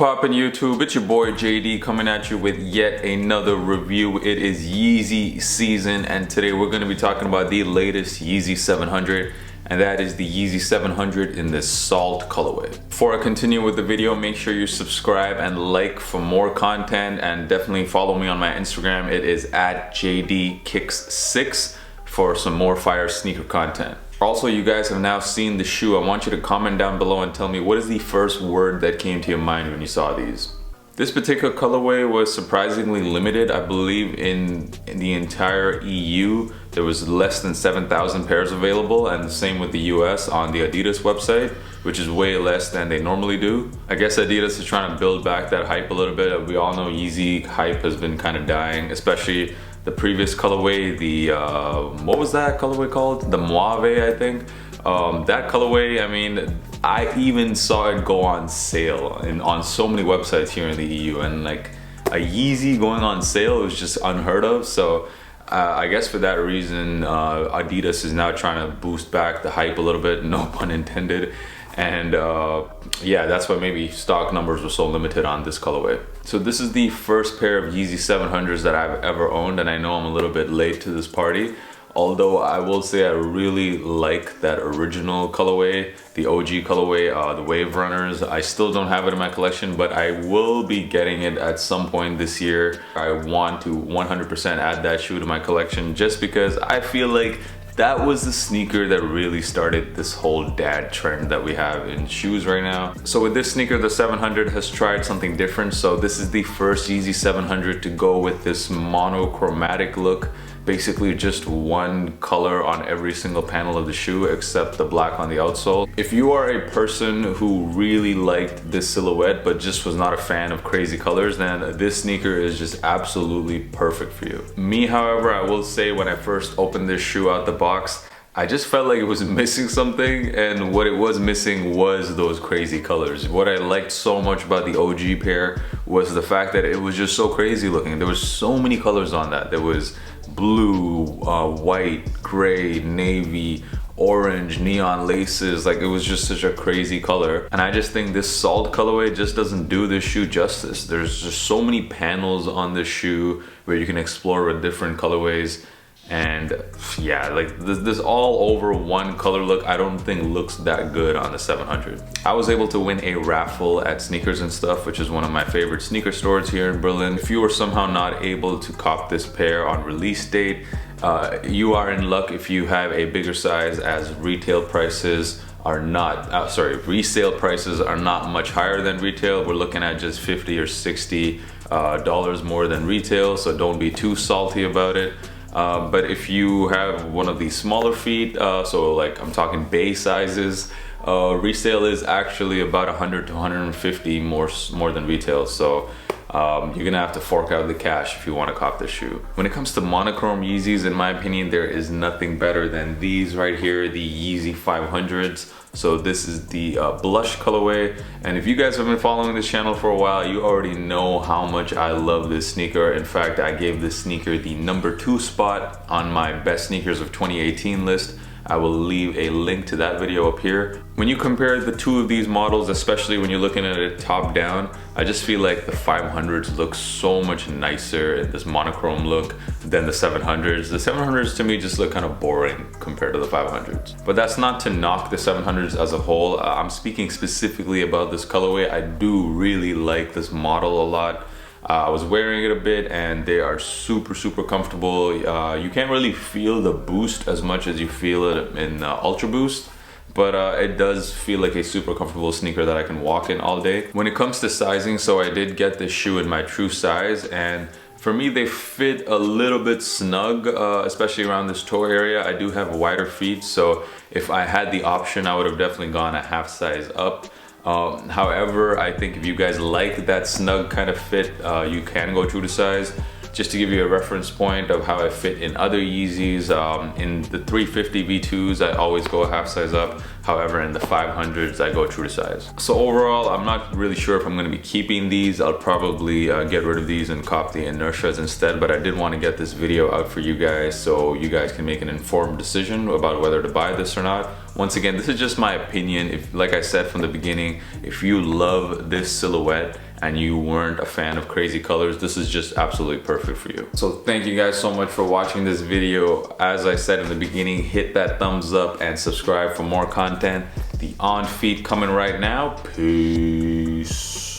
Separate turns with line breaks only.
poppin' YouTube? It's your boy JD coming at you with yet another review. It is Yeezy season, and today we're going to be talking about the latest Yeezy 700, and that is the Yeezy 700 in the Salt colorway. Before I continue with the video, make sure you subscribe and like for more content, and definitely follow me on my Instagram. It is at jdkicks6 for some more fire sneaker content. Also, you guys have now seen the shoe. I want you to comment down below and tell me what is the first word that came to your mind when you saw these. This particular colorway was surprisingly limited. I believe in the entire EU there was less than 7,000 pairs available, and the same with the US on the Adidas website, which is way less than they normally do. I guess Adidas is trying to build back that hype a little bit. We all know Yeezy hype has been kind of dying, especially the previous colorway, the what was that colorway called? The Mauve, I think. That colorway, I mean, I even saw it go on sale on so many websites here in the EU, and like a Yeezy going on sale was just unheard of. So I guess for that reason, Adidas is now trying to boost back the hype a little bit, no pun intended. And yeah, that's why maybe stock numbers were so limited on this colorway. So this is the first pair of Yeezy 700s that I've ever owned, and I know I'm a little bit late to this party. Although I will say I really like that original colorway, the OG colorway, the Wave Runners. I still don't have it in my collection, but I will be getting it at some point this year. I want to 100% add that shoe to my collection just because I feel like that was the sneaker that really started this whole dad trend that we have in shoes right now. So with this sneaker, the 700 has tried something different. So this is the first Yeezy 700 to go with this monochromatic look. Basically just one color on every single panel of the shoe except the black on the outsole. If you are a person who really liked this silhouette but just was not a fan of crazy colors, then this sneaker is just absolutely perfect for you. Me, however, I will say when I first opened this shoe out the box, I just felt like it was missing something, and what it was missing was those crazy colors. What I liked so much about the OG pair was the fact that it was just so crazy looking. There was so many colors on that. There was blue, white, gray, navy, orange, neon laces. Like, it was just such a crazy color, and I just think this Salt colorway just doesn't do this shoe justice. There's just so many panels on this shoe where you can explore with different colorways. And yeah, like this all over one color look, I don't think looks that good on the 700. I was able to win a raffle at Sneakers and Stuff, which is one of my favorite sneaker stores here in Berlin. If you were somehow not able to cop this pair on release date, you are in luck if you have a bigger size, as retail prices are not, resale prices are not much higher than retail. We're looking at just $50 or $60 more than retail, so don't be too salty about it. But if you have one of these smaller feet, so like I'm talking bay sizes, resale is actually about 100 to 150 more than retail. So you're gonna have to fork out the cash if you want to cop this shoe. When it comes to monochrome Yeezys, in my opinion, there is nothing better than these right here, the Yeezy 500s. So this is the blush colorway, and if you guys have been following this channel for a while, you already know how much I love this sneaker. In fact, I gave this sneaker the #2 spot on my best sneakers of 2018 list. I will leave a link to that video up here. When you compare the two of these models, especially when you're looking at it top down, I just feel like the 500s look so much nicer in this monochrome look than the 700s. The 700s to me just look kind of boring compared to the 500s. But that's not to knock the 700s as a whole. I'm speaking specifically about this colorway. I do really like this model a lot. I was wearing it a bit, and they are super comfortable. You can't really feel the boost as much as you feel it in Ultra Boost, but it does feel like a super comfortable sneaker that I can walk in all day. When it comes to sizing, so I did get this shoe in my true size, and for me they fit a little bit snug, especially around this toe area. I do have wider feet, so if I had the option, I would have definitely gone a half size up. However, I think if you guys like that snug kind of fit, you can go true to size. Just to give you a reference point of how I fit in other Yeezys, in the 350 V2s, I always go a half size up. However, in the 500s, I go true to size. So overall, I'm not really sure if I'm gonna be keeping these. I'll probably get rid of these and cop the Inertias instead, but I did want to get this video out for you guys so you guys can make an informed decision about whether to buy this or not. once again, this is just my opinion. If, like I said from the beginning, if you love this silhouette and you weren't a fan of crazy colors, this is just absolutely perfect for you. So thank you guys so much for watching this video. As I said in the beginning, hit that thumbs up and subscribe for more content. The on feet coming right now. Peace.